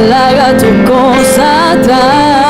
Él haga tu cosa atrás.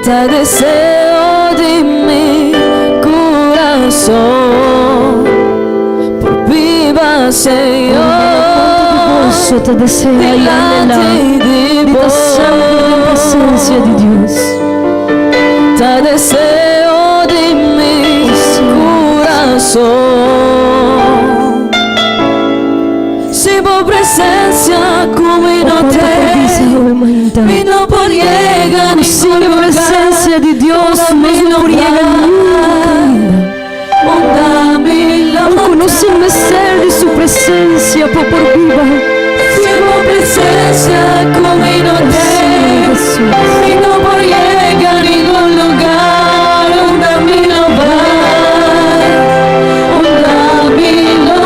Te deseo de mi corazón, por viva Señor, te desea y anhela la presencia de Dios. Te deseo de mi corazón, si por presencia come non te, mi non può llegar sin la presencia de Dios no llega nunca. No conocen el misterio de su presencia por viva. Si por presencia come non te, mi non può llegar a ningún lugar, una mi no va, una mi no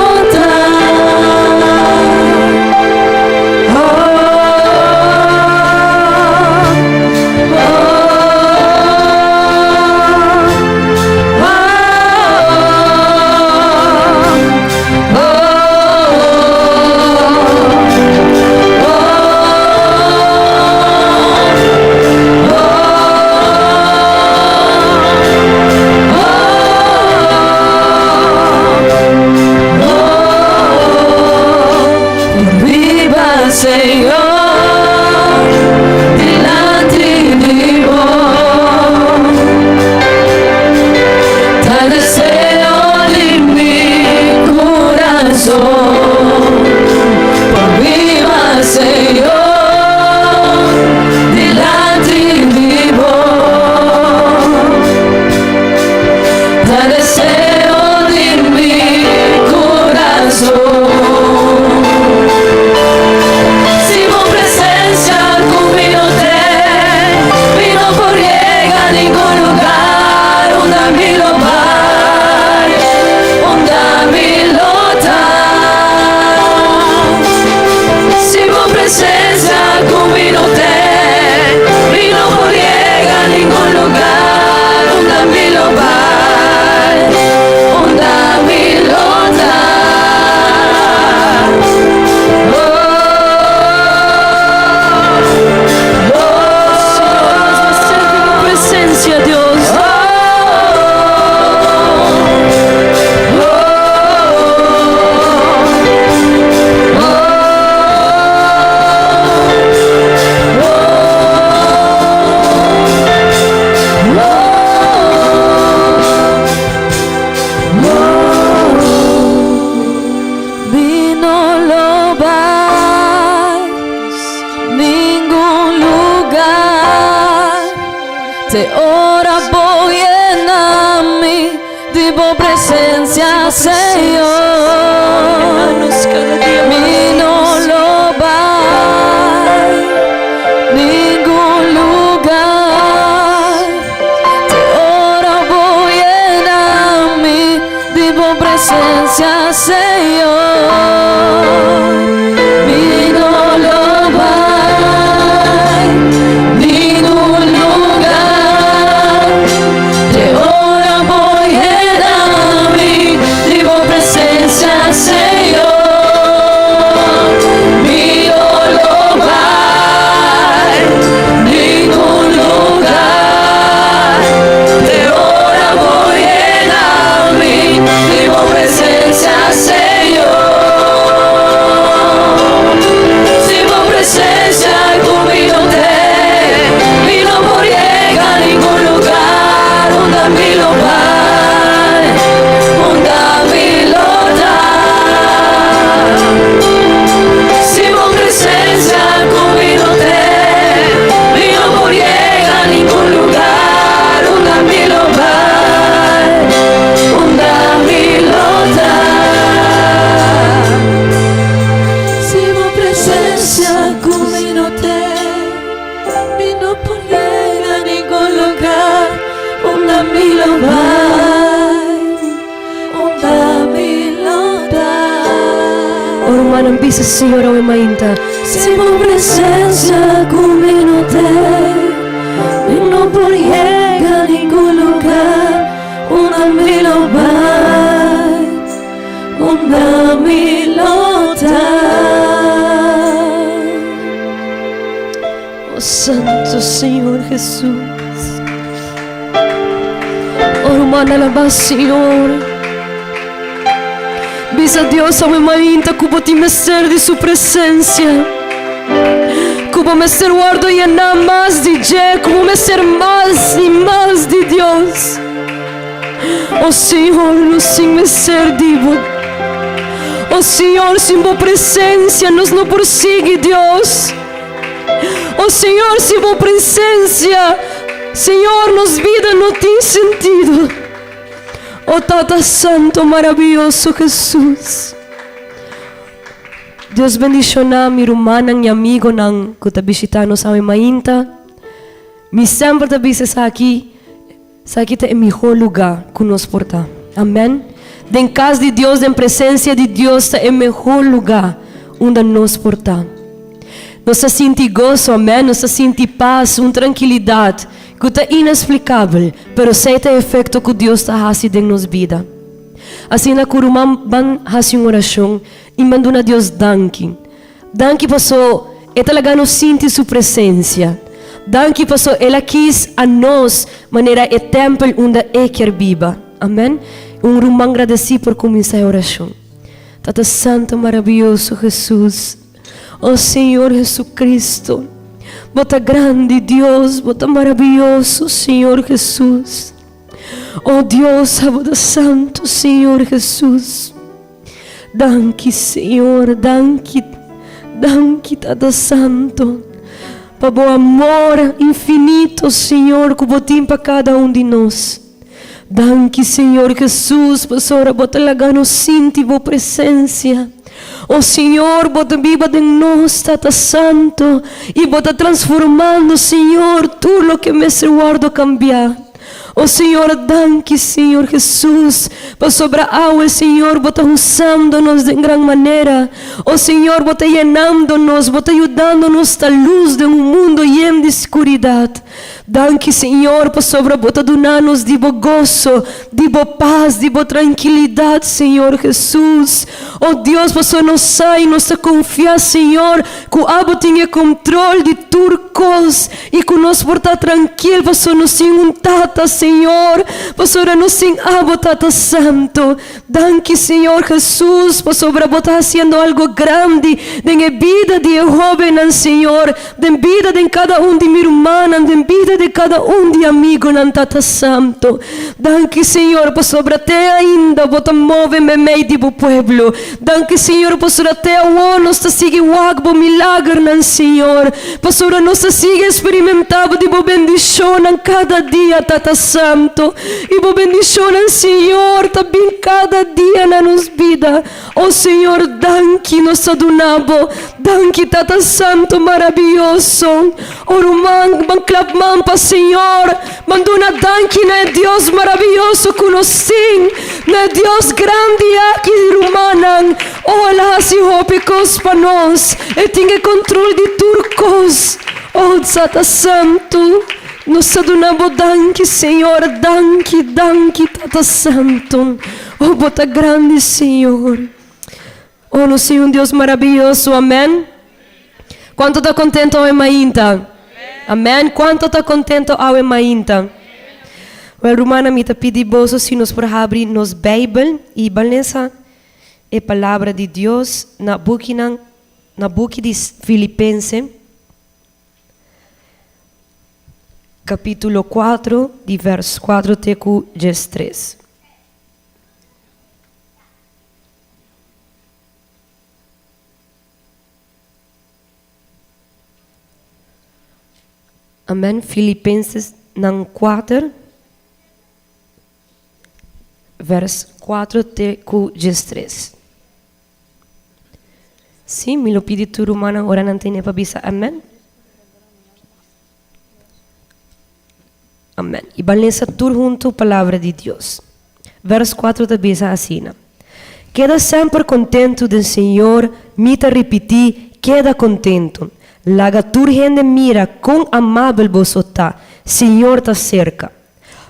Te ora voy en mí, tipo presencia, Señor. Mi no lo va ningún lugar. Te ora voy en mí, tipo presencia, Señor. Mi no lo va ningún lugar. Te ora voy en mí, tipo presencia, Señor. Mi no lo va ningún lugar. Te ora voy en mí, tipo presencia, Señor. Tipo presencia conmigo te, mi no llega a ningún lugar. Onda mi lo va, onda mi lo da. Tipo presencia conmigo te, mi no llega a ningún lugar. Onda mi lo va, onda mi lo da. Tipo presencia conmigo te, mi no llega a ningún lugar. Onda mi lo va, onda mi lo da. Ora umana mbisa Senhor ao emainta. Tipo presencia conmigo te, mi no llega a ningún lugar. Onda mi lo va, onda mi lo da. Oh Santo Senhor Jesus. Ora umana alabá Senhor. Bisa Deus ao emainta, cubo ti me ser de su presencia. Cubo me ser guardo y en nada más de Je, cubo me ser más y más de Dios. Oh Senhor, nos sin me ser divo. Oh Senhor, sin vo presencia nos no persigue Dios. Oh Senhor, sin vo presencia, Senhor, nos vida no tiene sentido. Oh Tata Santo, maravilloso Jesús. Deus bendiciona mi irmã, minha amigo, que está visitando sa mainta. Me sempre está visitando aqui. Aqui é o melhor lugar que nós portamos. Amém? Em casa de Deus, em presença de Deus, é o melhor lugar onde nós portamos. Nós sentimos gozo, amém? Nós sentimos paz, uma tranquilidade que é inexplicável, mas sei o efeito que Deus está fazendo em nossa vida. Assim, na curumã, van fazer uma oração e mandam a Deus danke. Danke, passou, é talaga nos sentir sua presença. Danke, passou, ela quis a nós, maneira é templo onde é quer viva. Amém? Rumang agradeci por começar a oração. Tata Santo, maravilhoso Jesus. Oh Senhor Jesucristo. Bota grande Deus, bota maravilhoso Senhor Jesus. Oh Deus, bota santo Senhor Jesus. Danke Senhor, danke, danke Tata Santo. Para o amor infinito Senhor que botim para cada de nós. Danke Senhor Jesus, pastora, bota lagano sinti vo presença. Oh Senhor, bota viva de nós, Tata Santo, e bota transformando, Senhor, tudo lo que me se guardo cambiar. Oh Senhor, danke Senhor Jesus, para sobre a água, Senhor, bota usando-nos de gran maneira. Oh Senhor, bota llenando-nos, bota ajudando-nos a luz de mundo lleno de escuridade. Danke Senhor, para sobre bota donar-nos de gozo, de paz, de tranquilidade, Senhor Jesus. Oh Deus, para nos sai, nos confiar, Senhor, que o abo tenha controle de turcos e que nos porta tranquilo, para nos sem tata, Senhor, para nos sem abo, Tata Santo. Danke Senhor Jesus, para sobre bota fazendo algo grande na vida de jovem, Senhor, na vida de cada de minha irmã, na vida vida de cada de amigo ng Tata Santo. Danke, Senhor, por sobre te ainda, bota move me meio de bo pueblo. Danke, Senhor, por sobre te awonos, ta sige wagbo milagre ng Senhor. Por sobre nos ta sige experimentado de bo bendição ng cada dia, Tata Santo. E bo bendição ng Senhor, tabing cada dia na nos vida. Oh, Senhor, danke nos adunabo. Danke, Tata Santo, maravilhoso. Orumang, bangklapman pa, Senhor. Manduna danke na Deus maravilhoso kunosin. Na Deus grande aqui rumanang. Ola si hopikos panos. E tinha controle de turcos. Oh, Tata Santo. Nos adunabo danke, Senhor. Danke, danke, Tata Santo. Oh, bota grande, Senhor. Oh, no Senhor, um Deus maravilhoso. Amém? Quanto está contento ao Mainta? Amém? Quanto está contento ao Mainta? Well, Romana, me pedi boso se nos por abrir nos Bíblia e balança a palavra de Deus na book de Filipenses, capítulo 4, de verso 4 até 3. Amém. Filipenses 4, verso 4 até 3. Sim, me lo pedi tu, Romana, ora não tem para bisa. Amém. Amém. E balança tudo junto a palavra de Deus. Verso 4 da bisa assim. Queda sempre contento do Senhor, me te repetir, queda contento. Laga tur gente mira quão amável você está, Senhor está cerca.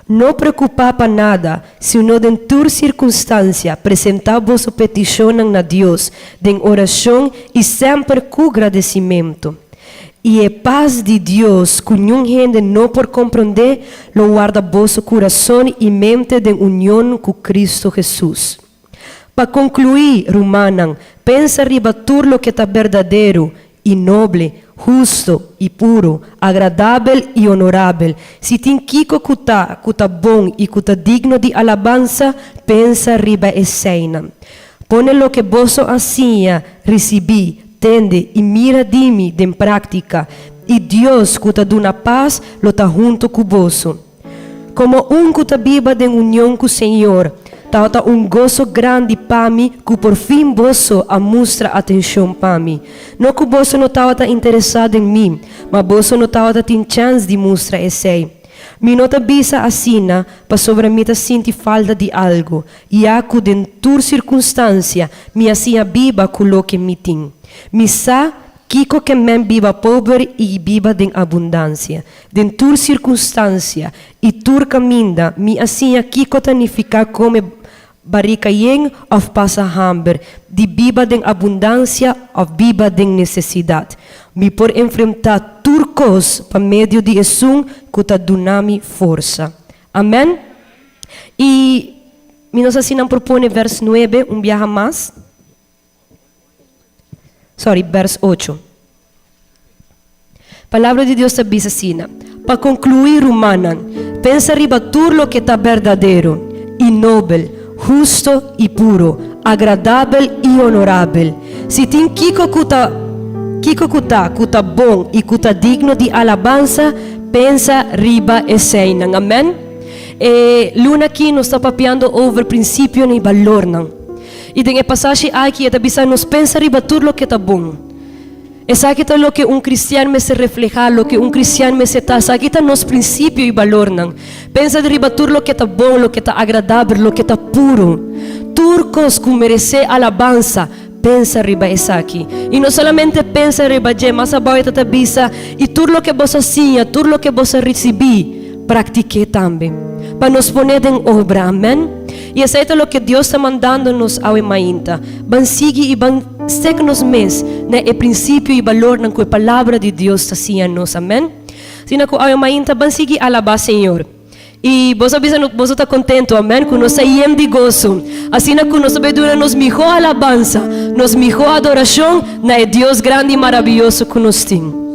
Não preocupa para nada, se não em tur circunstância apresentar vossa petição na Deus, em oração e sempre com agradecimento. E a paz de Deus, que nenhum gente não pode compreender, lo guarda vosso coração e mente em união com Cristo Jesus. Para concluir, Romanan, pensa riba tudo lo que está verdadeiro e noble, justo e puro, agradável e honorável. Se tem kiko kuta bom e kuta digno de alabança, pensa riba escena. Pone lo que vosso asinha, recebi, tende e mira dimi em prática, e Deus kuta duna paz, lo ta junto com vosso. Como kuta viva em união com o Senhor, tauta gozo grande para mim, que por fim vosso a mostra atenção para mim. Não que vosso não tauta interessado em mim, mas vosso não tauta tem chance de mostrar esse. Me nota bisa assina, para sobre mim sinti falta de algo, e aku den tur circunstância, me assim viva com lo que me tem. Me sa kiko que men viva pobre e viva den abundância. Den tur circunstância e tur caminda, me assim kiko tanificar come barrica yen of passa hamber, de viva den abundância of viva den necessidade. Me por enfrentar turcos para meio de esum que ta dunami força. Amém? E nos assim não propõe verso 9, viaja mais. Verso 8. Palavra de Deus está diz assim: para concluir, Romana, pensa riba tudo lo que está verdadeiro e nobre, justo e puro, agradável e honorável. Se tem kiko kuta bom e kuta digno de alabança, pensa riba escena. Amém? Luna aqui nos está papiando over princípio e valor. Não? E tem a passagem aqui, está dizendo, nos pensa riba tudo lo que está bom. Esa aqui está lo que cristiano me se refleja, lo que cristiano me se está. Esa aqui está nos princípio e valor. Não? Pensa de riba tudo lo que está bom, lo que está agradável, lo que está puro. Turcos que merece alabança, pensa riba essa aqui. E não solamente pensa riba, mas a boa está bisa, e tudo lo que você sinha, tudo lo que você recebi, pratique também. Para nos poner em obra, amém? E esse é o que Deus está mandando-nos ao Mainta. Van seguir e van seguir-nos mes, né? O princípio e valor na que a palavra de Deus está sendo-nos, amém? Sina ko ao Mainta, van seguir alabar Senhor. E você está contento, amém? Que nós saímos de gozo. Assim que nós sabemos nos melhor alabança, nos melhor adoração, na Deus grande e maravilhoso que nos tem.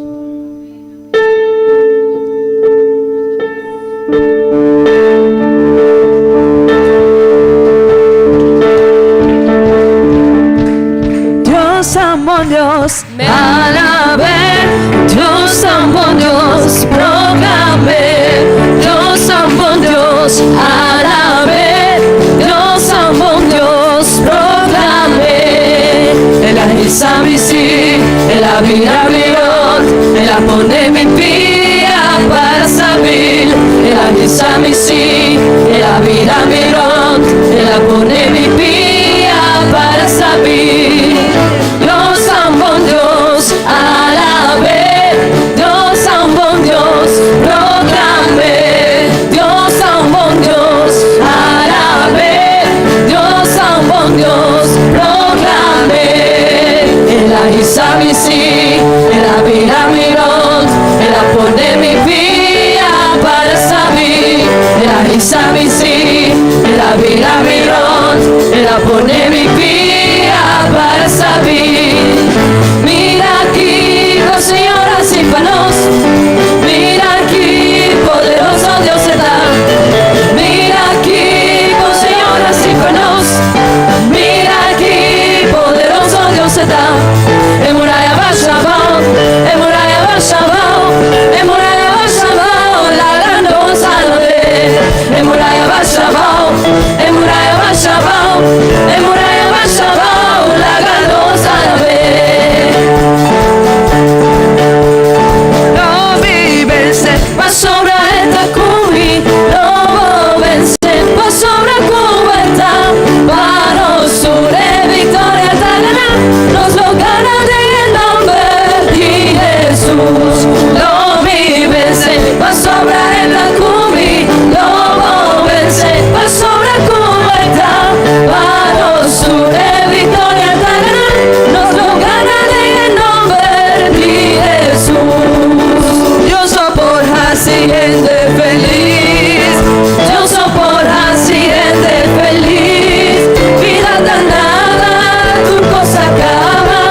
siente feliz. Yo soporta siente feliz. Vida danada, tu cosa acaba.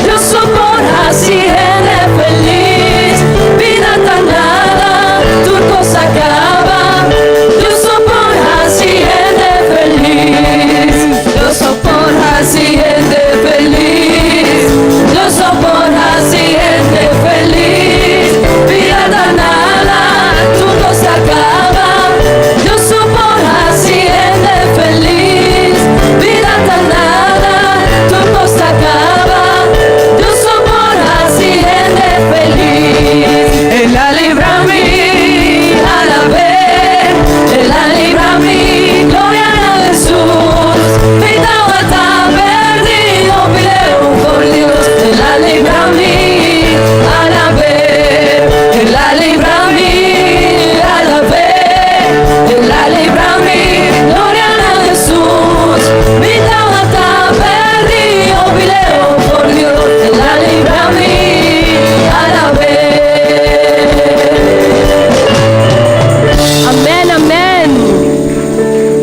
Yo soporta siente feliz. Vida danada, tu cosa acaba. Yo soporta siente feliz. Yo soporta siente feliz. Yo soporta siente feliz. Vida danada, tu cosa acaba. Yo soporta siente feliz. Vida danada, tu cosa acaba. Yo soporta siente feliz. Él la libra a mí a la vez. Él la libra a mí, gloria a Jesús. Mi tabla está perdido, peleo por Dios. Él la libra a mí a la vez. Él la libra a mí a la vez. Él la libra a mí, gloria a Jesús. Mi tabla está perdido, peleo por Dios. Él la libra a mí a la vez. Amén, amén.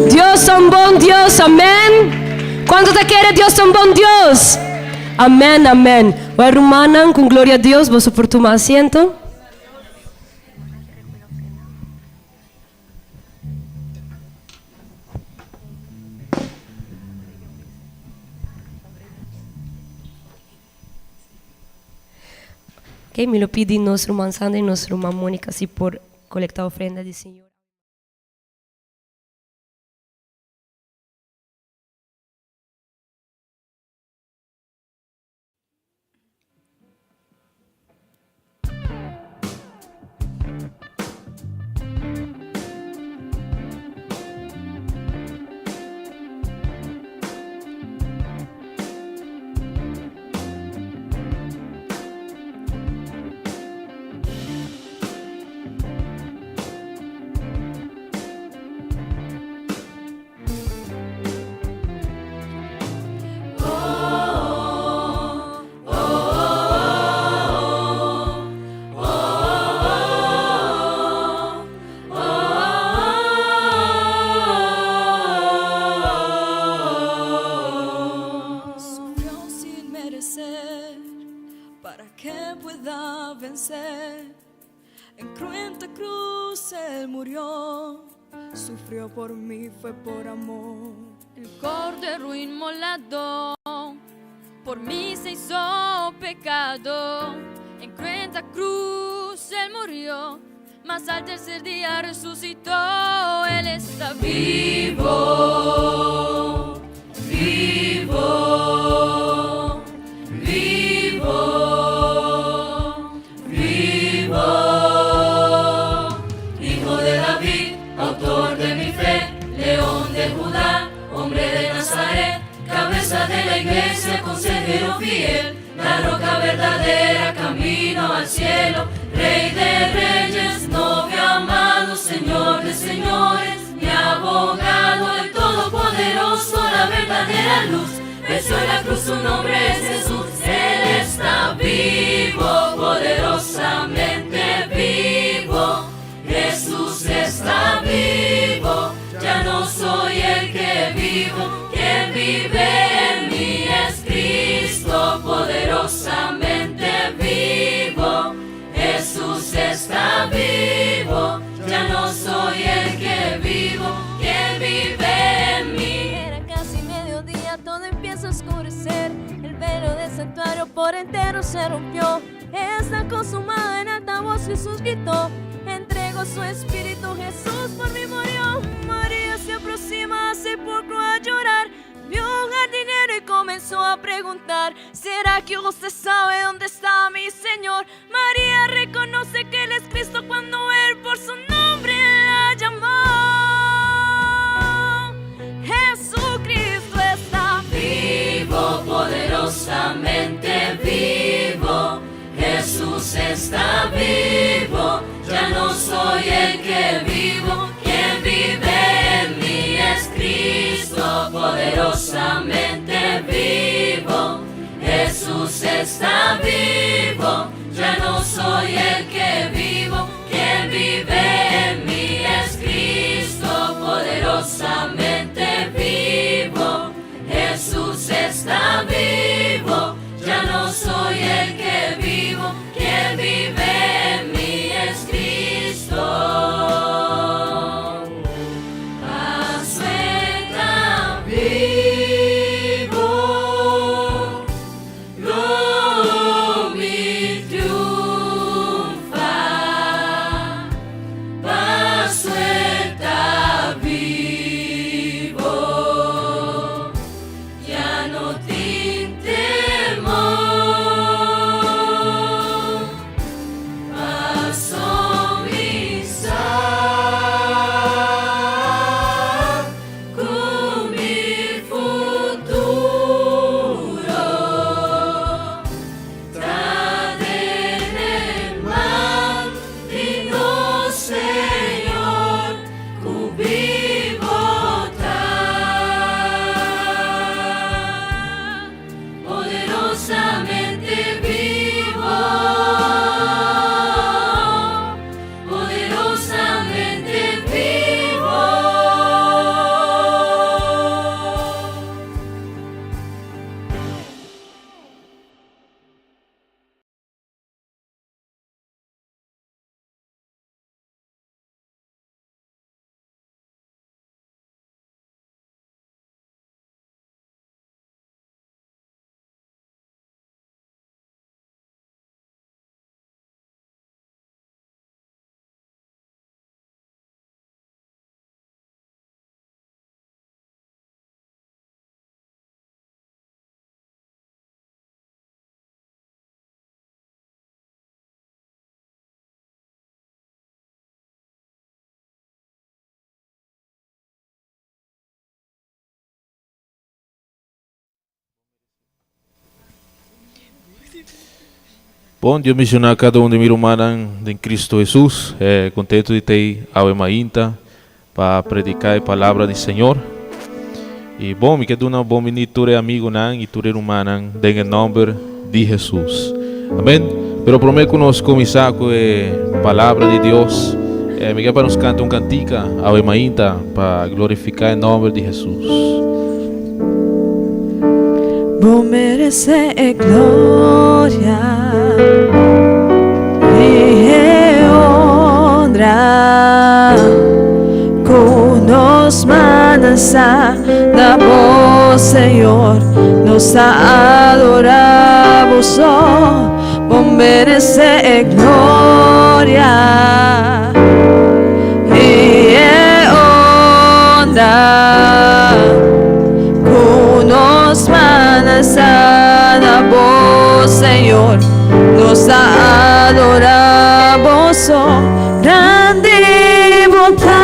Dios es un buen Dios, amén. ¿Cuánto te quiere Dios es un buen Dios? Amén, amén. Voy a rumanan con gloria a Dios, vos por tu asiento. Ok, me lo pide nuestro irmã Sandra y nuestra irmã Mónica, así por colectar ofrenda de Señor. Sufrió sin merecer para que pueda vencer. En cruenta cruz Él murió, sufrió por mí, fue por amor. El cordero inmolado por mí se hizo pecado. En cruenta cruz Él murió, mas al tercer día resucitó. Él está vivo, vivo, vivo, vivo. Hijo de David, autor de mi fe, león de Judá, hombre de Nazaret, cabeza de la iglesia, consejero fiel, la roca verdadera, camino al cielo, rey de reyes, novio amado, señor de señores, mi abogado, el todopoderoso, la verdadera luz, venció en la cruz, su nombre es Jesús. Él está vivo, poderosamente vivo. Jesús está vivo, ya no soy el que vivo, quien vive en mí es Cristo, poderosamente vivo. Jesús está vivo, ya no soy el que vivo, quien vive en mí. Era casi mediodía, todo empieza a oscurecer. El velo del santuario por entero se rompió. Está consumado, en alta voz Jesús gritó. Entregó su espíritu, Jesús por mí murió. María se aproxima al sepulcro a llorar. Vio un jardinero y comenzó a preguntar: ¿será que usted sabe dónde está mi Señor? María reconoce que Él es Cristo cuando Él por su nombre la llamó. Jesucristo está Vivo, poderosamente vivo. Jesús está vivo, ya no soy el que vivo, quien vive en mí es Cristo, poderosamente vivo. Jesús está vivo, ya no soy el que vivo, quien vive Bom, Deus mencionar a cada um de minha irmã em Cristo Jesus. Contento de ter a Emainta para predicar a palavra do Senhor. E bom, me quero uma boa miniatura amigo e tua irmã em nome de Jesus. Amém. Pero prometo que nós começar com a palavra de Deus. Me quero para nos cantar cantica a Emainta para glorificar o nome de Jesus. Vos mereces gloria y honra. Nos mandas a la voz, Señor, nos adoramos, oh, vos mereces gloria y honra. Nos mandas a la voz, Señor, nos adoramos, oh, grande bondad.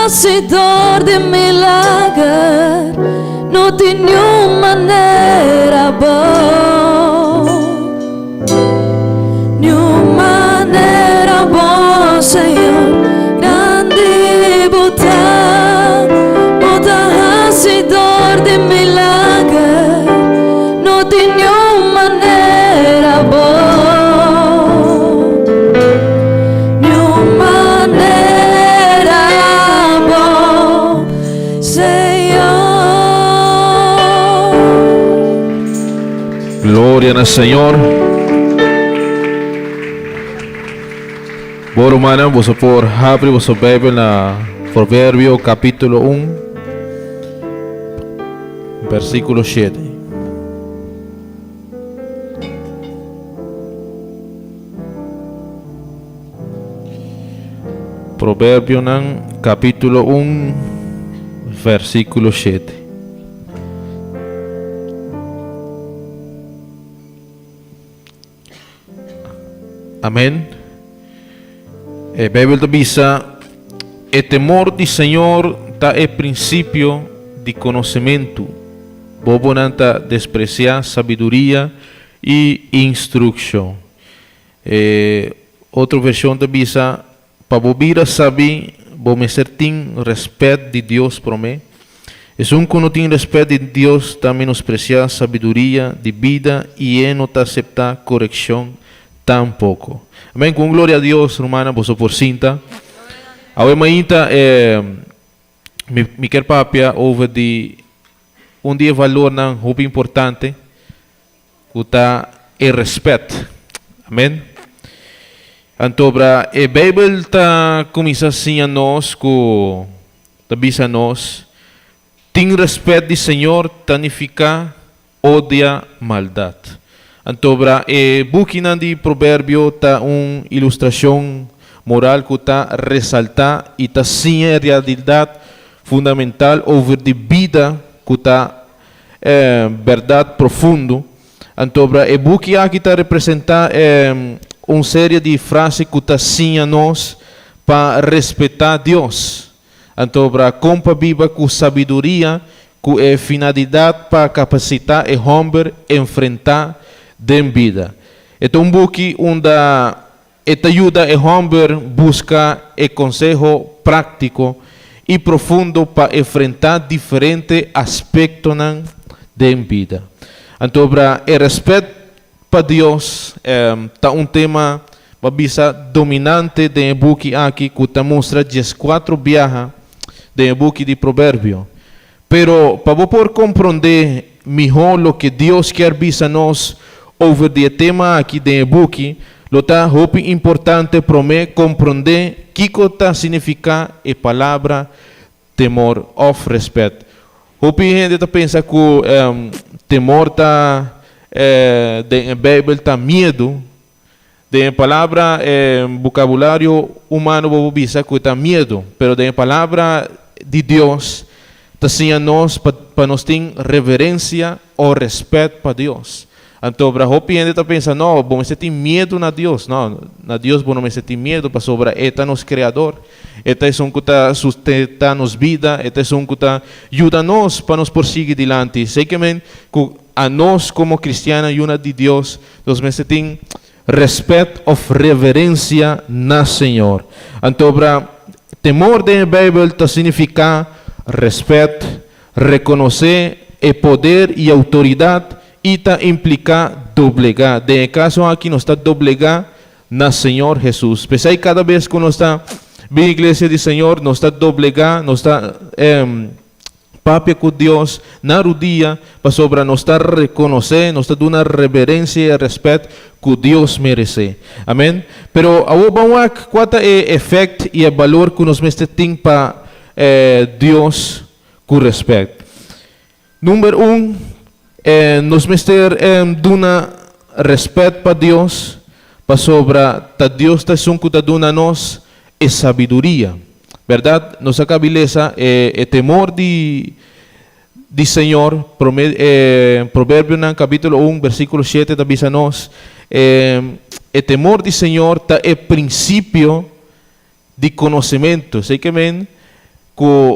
Hacedor de milagre, no tiene manera boa, ni manera boa, Senhor, grande bondade, hacedor de milagre, no tiene manera boa. Glória ao Senhor. Bom, hermano, você pode abrir vossa Bíblia na Provérbio capítulo 1, versículo 7. Provérbio capítulo 1, versículo 7. Amém. A Bíblia diz: o temor do Senhor é princípio de conhecimento. Bobo não desprezar sabedoria e instrução. Outra versão diz: para bobira sabe, vou me tem respeito de Deus por mim. E um que não tem respeito de Deus, está menospreciar sabedoria de vida e não está aceitar correção tampouco. Amém? Com glória a Deus, romana, você por cinta. A mainta me quer papia over de dia valor não muito importante, que está é respeito. Amém? Então, a Bíblia está começando assim a nós, que está a nós, tem respeito do Senhor, significa odia maldade. Então, buquina de provérbio está uma ilustração moral que está resaltar e está sim a realidade fundamental over de vida que está verdade profundo. Então, o buque aqui está representar uma série de frases que está sim a nós para respeitar Deus. Então, compa viva com sabedoria, com finalidade para capacitar o homem enfrentar de vida. Então, um buque onde ajuda o homem buscar o conselho prático e profundo para enfrentar diferentes aspectos de vida. Então, o respeito para Deus está um tema dominante de buque aqui que mostra 14 viagens de buque de provérbio. Pero para poder compreender melhor o que Deus quer visar nós over o tema aqui de buque, lo está muito importante para mim compreender o que significa a palavra temor ou respeito. Muita gente pensa que temor está na Bíblia está medo. De palavra vocabulário humano vou dizer que está medo, pero de palavra de Deus está assim a nós para nós ter reverência ou respeito para Deus. Então, para a gente está pensando, não, vamos ter medo na Deus. Não, na Deus vamos ter medo, para sobre Ele nos Criador. Ele é um que está sustentando nos vida, Ele é um que está ajuda-nos para nos prosseguir adiante. Sei que a nós como cristianos e una de Deus, nós vamos ter respeito ou reverência na Senhor. Então, temor da Bíblia significa respeito, reconhecer o poder e autoridade e está implicar doblegar. De caso aqui nós está doblegar na Senhor Jesus. Mas aí cada vez que nós está bem igreja do Senhor, nós está doblegar, nós está papia com Deus na rodilha para sobre nós está reconhecer, nós está dando reverência e respeito que Deus merece. Amém? Pero vamos qual é o efeito e o valor que nós temos para Deus com respeito. Número 1, nós dando respeito para Deus, para sobre Deus está dando a nós é sabedoria. Verdade? Nossa cabeça é temor de Senhor. Provérbio no capítulo 1, versículo 7, diz a nós, o temor de Senhor é princípio de conhecimento. Sei que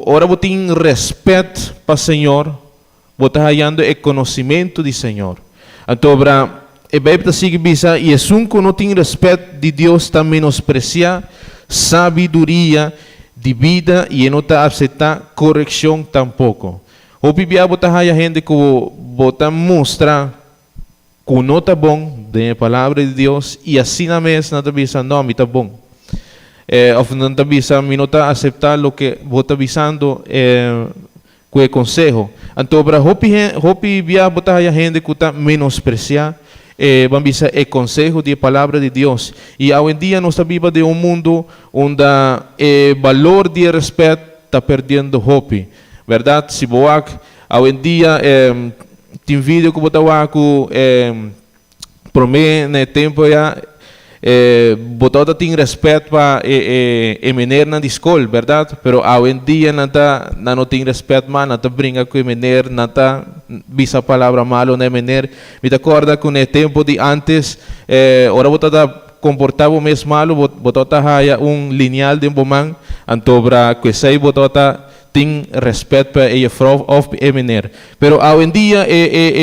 ora você tem respeito para o Senhor, você está hallando o conhecimento do Senhor. Então, a Bíblia sigue dizendo, e é um que não tem respeito de Deus, está menospreciar sabedoria de vida e não está aceitar correção tampouco. O Bíblia está hallando gente que bota mostrar que não está bom da palavra de Deus e assim na mesa não está dizendo, não, está bom. Ou não está dizendo, não está aceitar o que está dizendo com o conselho. Então, para o Bíblia está hallando gente que está menospreciar vamos dizer, o conselho de palavra de Deus. E hoje em dia nós estamos vivendo em um mundo onde o valor de respeito está perdendo hope. Verdade? Se hoje em dia tem vídeo que botou para mim no tempo já botou tem respeito para menino na escola, verdade? Pero hoje em dia não tem respeito mais, não brinca com menino, não bisa palavra malo na menino. Me acorda que no tempo de antes, ora botou comportava mesmo malo, botou haya lineal de bomang, então para que sei botou tem respeito para a vrouw of a meneer. Pero hoje em dia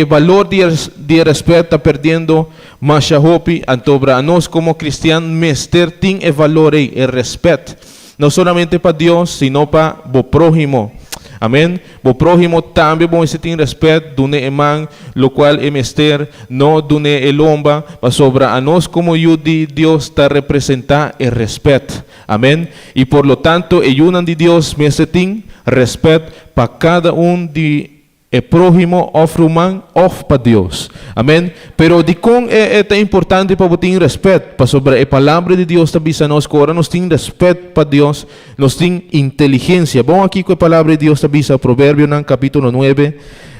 o valor de respeito está perdendo mais a hopi, então para nós como cristianos mester tem o valor e o respeito, não somente para Deus, sino para o prójimo. Amém? O prójimo também bom se tem respeito do irmão, lo qual é mester, não do elomba, mas sobre a nós como de Deus está representar o respeito. Amém? E por lo tanto, o unan de Deus mester tem respeito para cada de o prójimo of humano of para Deus. Amém? Pero de com é tão importante para ter respeito para sobre a palavra de Deus também nós agora nós tem respeito para Deus, nós tem inteligência. Bom aqui com a palavra de Deus também Provérbio no capítulo 9,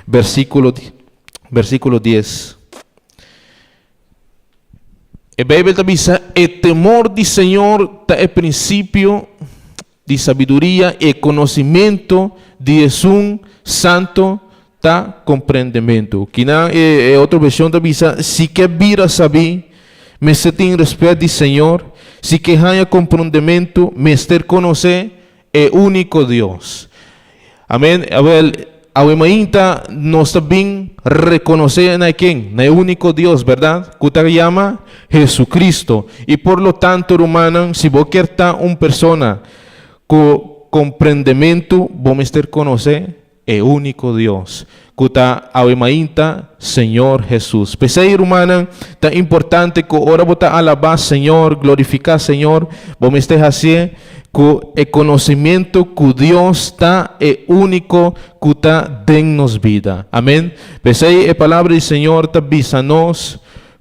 versículo 10. A Bíblia também diz: "O temor do Senhor é princípio de sabedoria e conhecimento de Jesus santo compreendimento." Que na outra versão também diz: "Se que vira saber, me se tem respeito do Senhor, se que haya compreendimento, me ter conhecer o único Deus." Amém. A Emainta nós também reconhecer na quem? Na único Deus, verdade? Que se chama Jesucristo. E por lo tanto, hermano, se você quer estar uma pessoa com compreendimento, vamos ter conhecer o único Deus, que está a Emainta, Senhor Jesus. Pensei, hermano, é importante que ora botar alabar Senhor, glorificar Senhor, vamos ter assim que o conhecimento que Deus está é único que está dando-nos vida. Amém? Pensei, a palavra do Senhor está avisando-nos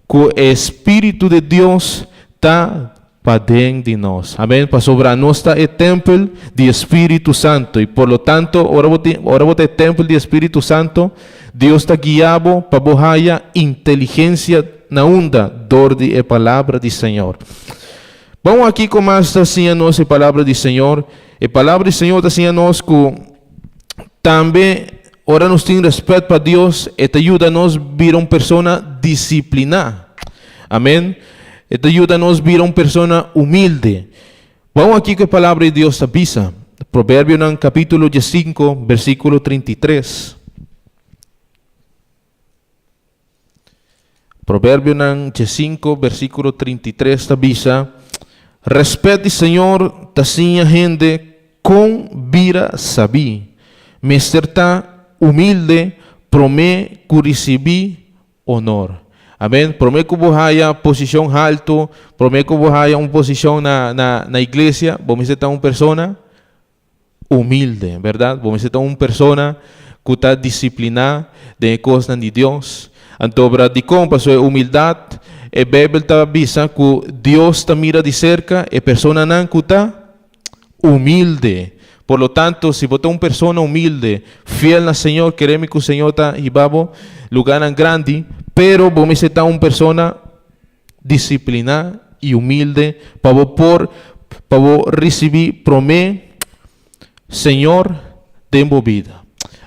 que o Espírito de Deus está para dentro de nós. Amém? Para sobre nós está o templo do Espírito Santo. E por lo tanto, ora bote o templo do Espírito Santo, Deus está guiado para bohaya inteligência na onda dor de a palavra do Senhor. Vamos aqui com mais está assim a nós a palavra do Senhor. A palavra do Senhor está assim a nós que também ora nos tem respeito para Deus e te ajuda a nós vir uma pessoa disciplinada. Amém? E te ajuda a nós vir uma pessoa humilde. Vamos aqui com a palavra de Deus avisa. Provérbio no capítulo 5, versículo 33. Provérbio no 5, versículo 33 avisa: "Respeite, Senhor, tacinha gente com vira sabi. Mesterta humilde, promete que recebi honor." Amém? Promete que você haya posição alta, promete que você haya uma posição na igreja, vamos ser uma pessoa humilde, verdade? Vamos ser uma pessoa que está disciplinada de coisas de Deus. Então, para de como sua humildade, a Bíblia está avisa que Deus está mira de cerca e a pessoa não está humilde. Por lo tanto, se você é uma pessoa humilde, fiel ao Senhor, queremos que o Senhor está ibabo lugar grande, pero vamos ser uma pessoa disciplinada e humilde para receber promessa, Senhor, demo vida.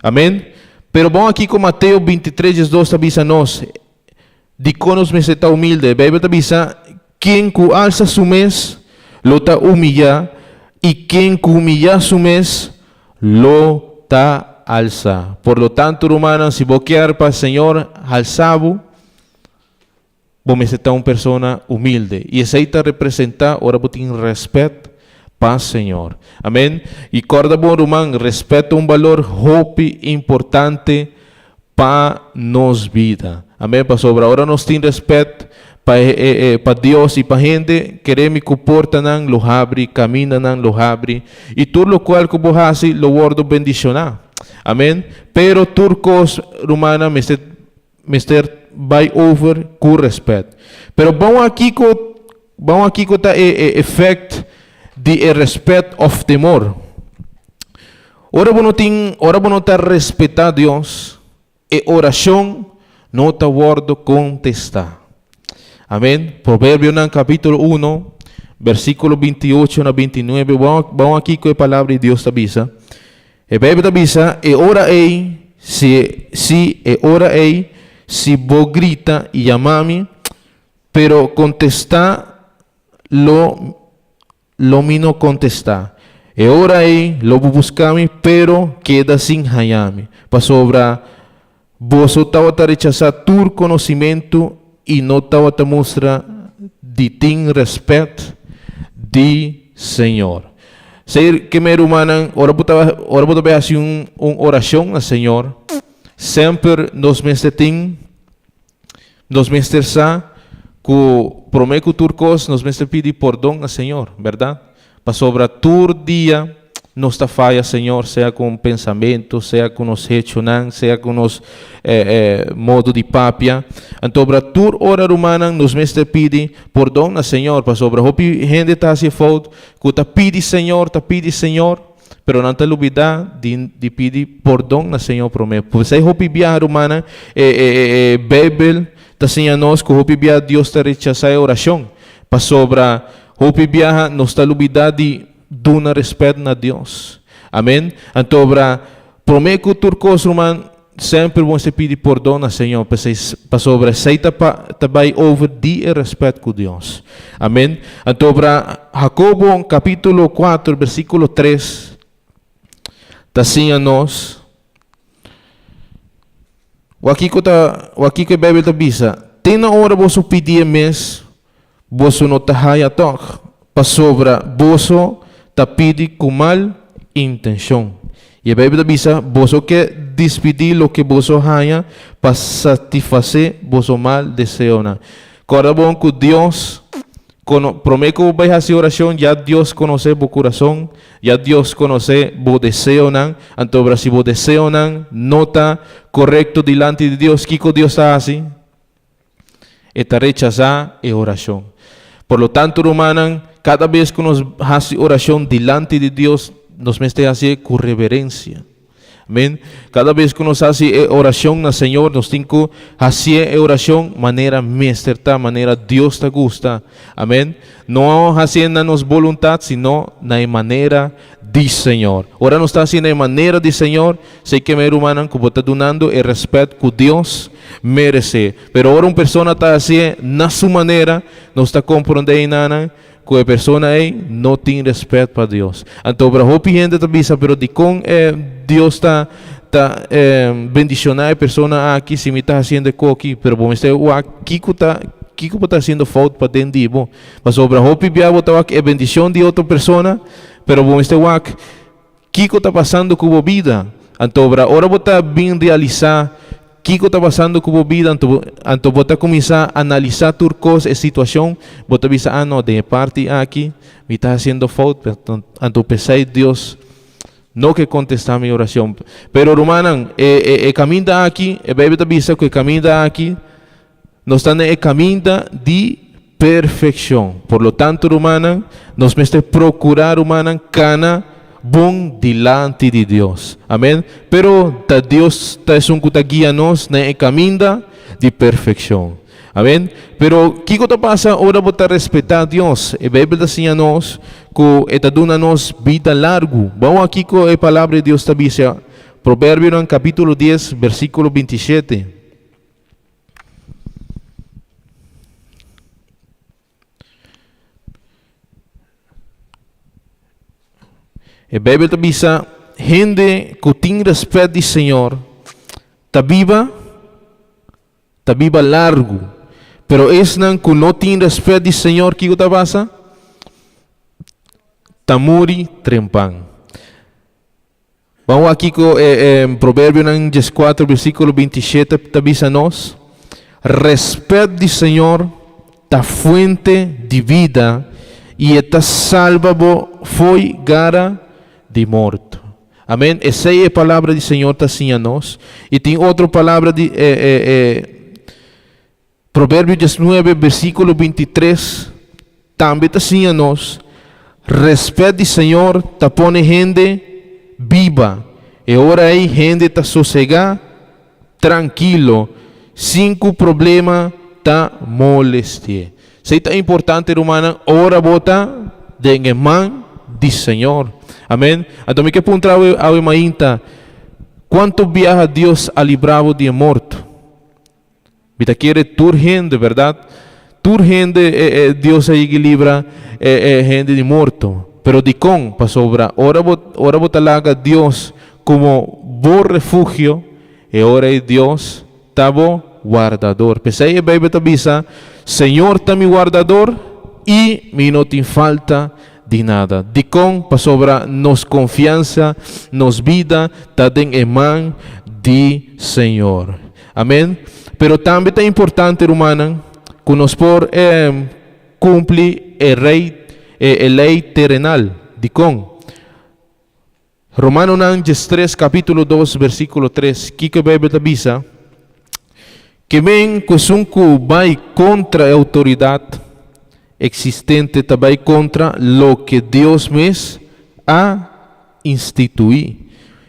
Amém? Pero vamos aqui com Mateus 23, 2 avisa nós, de conos me está humilde. A Bíblia avisa: quem que alça su mes, lo está humilha, e quem que humilha su mes, lo está alça. Por lo tanto, hermano, se você quer para o Senhor alçado, vamos ser uma pessoa humilde. E isso aí está representar, ora, você tem respeito para o Senhor. Amém? E corda bom, irmão, respeito é um valor hope importante para nós vida. Amém? Para sobre agora nós temos respeito para Deus e para a gente, queremos que porta não lo abre, camina não lo abre, e tudo o qual que você faz, lo guardo bendicionar. Amém? Pero turcos, romana, mister vai over com respeito. Pero vamos aqui com o efeito de respeito of temor. Ora você não está respeitar Deus, e oração não está guardo contestar. Amém? Provérbio no capítulo 1, versículo 28 a 29. Vamos aqui com a palavra de Deus avisa. A Bíblia avisa: e ora ei, se vos grita e chamame, pero contestar lo mino contestar. E ora aí, lobo buscame, pero queda sin hallame. Para sobra, vos estava a rechazar tu conhecimento e não estava a mostrar de tin respeito de Senhor. Sei que meu humano, ora vou fazer uma oração ao Senhor. Sempre nos mestres sa, que prometo turcos, nos mestres pedir perdão ao Senhor, verdade? Para sobre tu dia, nos está falha, Senhor, seja com pensamento, seja com os hechos, seja com os modo de papia. Então, para tu hora humana, nos mestres pedir perdão ao Senhor, para sobre a gente está se falta, que está pedi Senhor, pero não te olvidar de pedir perdão ao Senhor prometo. Pois aí hopi viajar humana, Bíblia, está assim a nós que hopi viajar Deus te rechazar a oração, para sobre hopi viaja nos está olvidar de dar respeito a Deus. Amém? Então, prometo turcos romano, sempre vamos pedir perdão ao Senhor, para sobre aceita também over de respeito com Deus. Amém? Então, Jacobo capítulo 4, versículo 3, está assim a nós. O aqui que a Bíblia está dizendo, tem na hora você pedir mês, você não está a toque, para sobre você está pedir com mal intenção. E a Bíblia diz, você quer despedir o que você haya para satisfazer você mal desejo. Agora bom que Deus promete que vai fazer oração, já Deus conhece o coração, já Deus conhece o desejo. Então, se o desejo não está correto diante de Deus, o que Deus está assim? Está rechazar a oração. Por lo tanto, hermano, cada vez que nos hace oração diante de Deus, nos mete a hacer con reverencia. Amén. Cada vez que nos hace oración al Señor, nos tiene que hacer oración manera mesterta, manera Dios te gusta. Amén. No haciendo nos voluntad, sino na manera de Señor. Ahora no está haciendo de manera de Señor, sé que mi hermano, como está donando el respeto que Dios merece. Pero ahora una persona está haciendo na su manera, no está comprendiendo nada, que a persona aí não tem respeito para Deus. Então, para a gente também sabe, de como Deus está bendicionando a pessoa aqui, se me está fazendo aqui, mas bom, este o aqui que está fazendo falta para dentro de bom. Mas sobre a gente está aqui a bendição de outra pessoa, mas bom, este o aqui que está passando com a vida. Então, para agora você bem realizar o que está passando com a vida, então você começar a analisar turcos a situação, você pensa, não, de parte aqui, me está fazendo falta, então pensei, Deus, não que contestar a minha oração. Pero, hermano, o caminho aqui, a Bíblia diz que o caminho aqui, nós estamos no caminho de perfeição. Por lo tanto, hermano, nós temos procurar, hermano, cana bom diante de Deus. Amém? Pero Deus é um que guia-nos no caminho de perfeição. Amém? Pero o que passa? Ora você respeitar Deus. A Bíblia diz a nós que está dando a nós vida larga. Vamos aqui com a palavra de Deus também. Provérbio capítulo 10, versículo 27. A Bíblia diz, gente que tem respeito do Senhor, está viva largo. Pero esse que não tem respeito do Senhor, o que está passando? Está muri trempang. Vamos aqui com Provérbio 4, versículo 27, está diz a nós, respeito do Senhor está fuente de vida e está salvo foi gara de morto. Amém? Essa é a palavra do Senhor está assim a nós. E tem outra palavra de Provérbio 19, versículo 23, também está assim a nós. Respeito do Senhor está pondo gente viva. E ora aí gente está sossegada, tranquilo, sem que o problema está molestia. Isso é importante, irmã. Ora bota de mão do Senhor. Amém? Então, me que perguntar ao irmão, quanto viaja Deus a librá-lo de morto? Vita quiere tu gente, verdade? Tu gente, Deus aí que libra gente de morto. Pero dikong pasobra, ora bo talaga Dios como bo refugio, e ora Dios tabo guardador. Pesay e Bíblia tabisa, Senhor tá mi guardador e me não tem falta de nada. Dikong pasobra nos confiança, nos vida, tá den eman de Senhor. Amém? Pero também é importante, hermana, que nos por cumprir a lei terrenal. Dikong. Romanos 3, capítulo 2, versículo 3. Kika Bíblia tabisa, que ven que vai contra a autoridade existente, também contra lo que Deus mesmo ha instituído.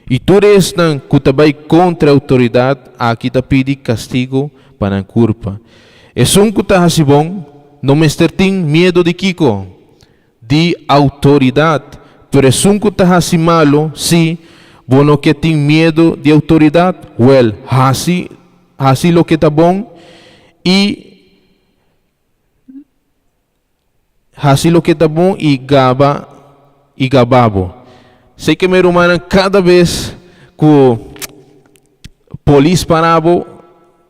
E tu eres que também contra a autoridade, aqui te pede castigo para a culpa. É que está assim bom, não me tem medo de Kiko, de autoridade, pero é que está assim malo, sim, bueno que tem medo de autoridade, well, assim lo que está bom, e assim lo que está bom e gababo. Sei que meu irmão, cada vez que o polícia parava,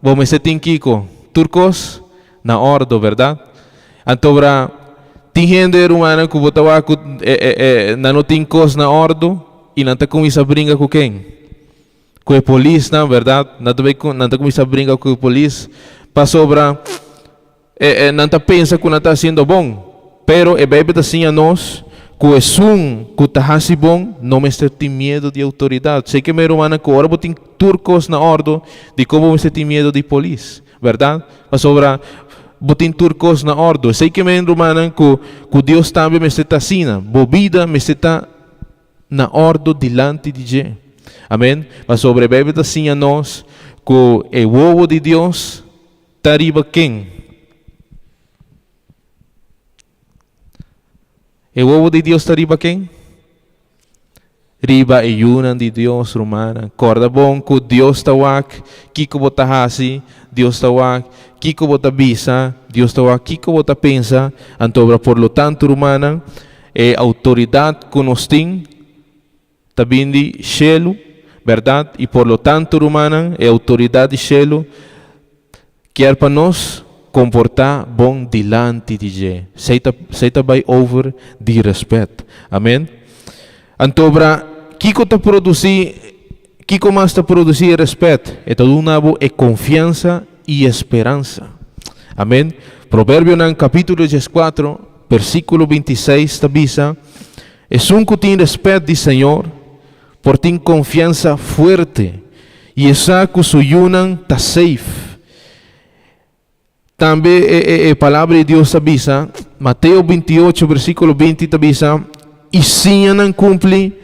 vamos ser Kiko, turcos na ordo, verdade? Então, tem gente, irmão, que botava não tem cos na ordo e não está começando a brincar com quem? Com a polícia, não, verdade? Não está começando a brincar com a polícia, para sobra, não está pensando que não está sendo bom, pero a Bíblia está assim a nós, que é que está assim bom, não me tem medo de autoridade. Sei que meu irmão, que agora tem turcos na ordo, de como você tem medo de polícia, verdade? Para sobra, botin turcos na ordo. Sei que meu irmão, que Deus também me está assim, bobida me está na ordo delante de Deus. Amém? Mas sobre a Bíblia assim a nós, que o ovo de Deus está arriba quem? O ovo de Deus está arriba quem? Riba e yunan de Deus, romana. Corda bom que Deus está wak, kiko bota hasi, Deus está wak, kiko bota bisa, Deus está wak, kiko bota pensa. Antobra, por lo tanto, romana, autoridade que nos tem, também de cielo, verdade? E por lo tanto, romana, autoridade de cielo, quer para nós comportar bom delante de Deus. Seita by over de respeito. Amém? Antobra, Kiko mais está produzir respeito. É todo um nabo é confiança e esperança. Amém? Provérbio no capítulo 14, versículo 26, tabisa, é que tem respeito de Senhor, por tem confiança forte, e essa que su yunan está safe. Também a palavra de Deus avisa, Mateus 28, versículo 20, avisa, e se não cumpre,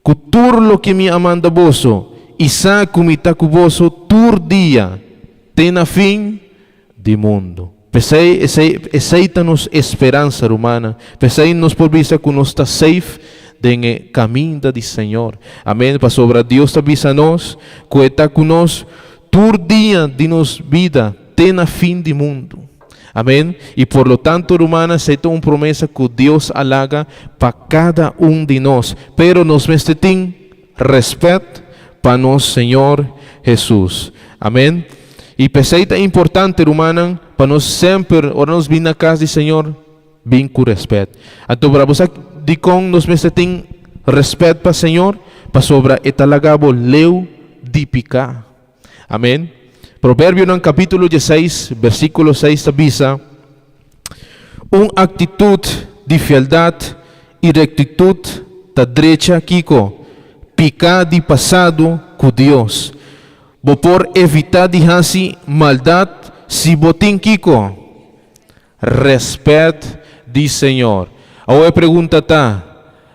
que tudo lo que me amanda vosso, e sa que me está com vosso, tur dia, tem a fim de mundo. Aceita-nos esperança humana, pensei-nos por vista que nos está safe, no caminho do Senhor. Amém? Para sobre Deus avisa nós, que está conosco, tur dia de nos vida, tem a fim de mundo. Amém? E por lo tanto, hermana, aceita uma promessa que Deus halaga para cada de nós. Pero nos tem respeito para nosso Senhor Jesus. Amém? E aceita é importante, hermana, para nós sempre, ora nos vir na casa do Senhor, bem com respeito. Então, para você de com nos tem respeito para o Senhor, para sobre etalagabo leu de picar. Amém? Provérbio no capítulo 16, versículo 6, avisa, uma atitude de fialdade e rectitude da direita, Kiko, picar de passado com Deus. Vou por evitar de fazer maldade, se botem, Kiko, respeito de Senhor. Agora a pergunta está,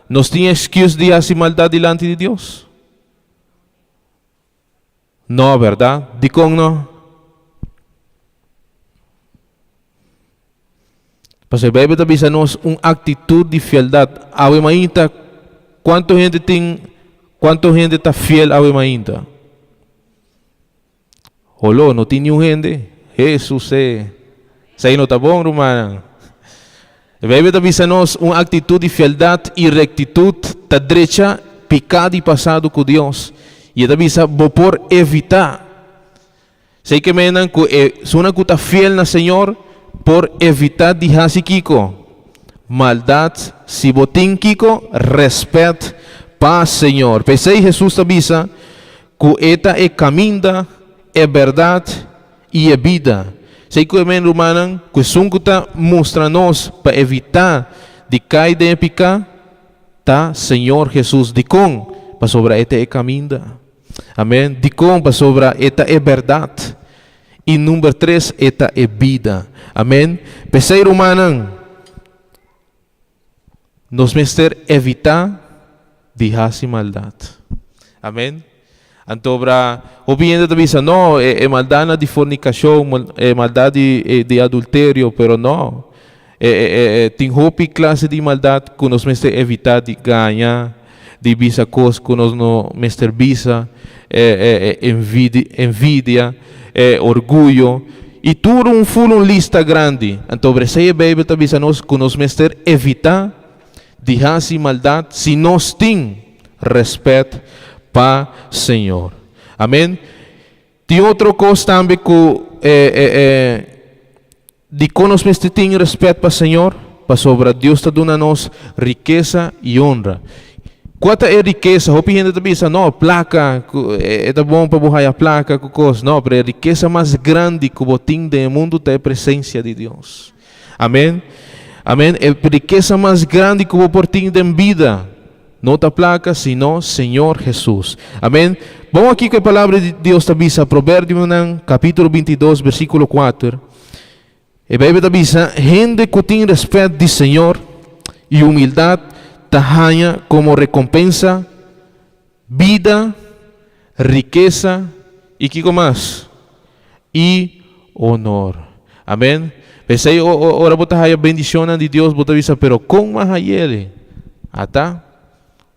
nós temos excuse de fazer maldade diante de Deus? Não, verdade? De como não? Mas a Bíblia avisa-nos uma atitude de fialdade. A Emainta, quanto gente está fiel a Emainta? Olô, não tem nenhum gente. Jesus é. Isso aí não está bom, irmã? Bíblia avisa-nos uma atitude de fialdade e rectitud da derecha, pecado e passado com Deus. E ele avisa, por evitar. Sei que menan que se una que está fiel na Senhor, por evitar de hacer kiko. Maldade, se botin kiko, respeto para Senhor. Pensei Jesus avisa que esta é caminho, é verdade e é vida. Sei que o men romanan que sunguta mostra-nos para evitar de cair de pecado, tá Senhor Jesus de com para sobre esta é caminho. Amém. De com para sobre esta é verdade. E número 3, esta é vida. Amém. Pensei romanan nos mester evitar de hacer maldade. Amém. Antobra, obviamente avisa, no, é maldade de fornicação, é maldade de adultério, pero não. Tem roupa classe de maldade que nós mester evitar de ganhar, de visa coisas que nós não mester visa, envidia, orgulho, e tudo um lista grande. Antobra, se a Bíblia avisa nós que nós mester evitar de fazer maldade, se nós temos respeito para Senhor. Amém? Tem outra coisa também que de que nós temos respeito para Senhor, para sobre Deus está dando a nós riqueza e honra. Quanto é riqueza? Hopi gente também diz, não, placa, é bom para borrar a placa, coisa. Não, mas a riqueza mais grande que o tem do mundo é a presença de Deus. Amém? Amém? A riqueza mais grande que o tem de vida. Não a placa, sino Senhor Jesus. Amém? Vamos aqui que a palavra de Deus avisa, Provérbios capítulo 22, versículo 4. A Bíblia avisa, gente que tem respeito de Senhor e humildade, ganha como recompensa, vida, riqueza e que mais? E honor. Amém? Pensei, ora bota a bendição de Deus, bota avisa, pero com mais a ele? Tá?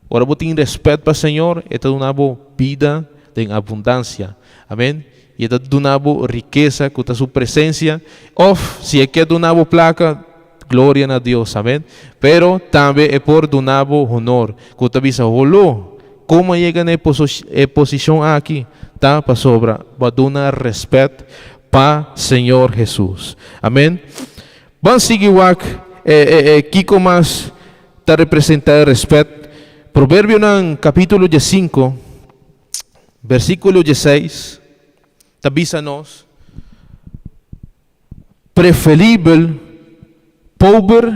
Ora, você tem respeito para o Senhor, é uma vida em abundância. Amém? E é uma riqueza com a sua presença. Ou, se é que é uma placa, glória a Deus. Amém? Pero também é por uma honor. Que você avisa, olô, como chega na posição aqui? Tá? Para sobra, para dar respeito para o Senhor Jesus. Amém? Vamos seguir o que mais está representando respeito. Provérbio capítulo 5, versículo 16, avisa-nos, preferível, pobre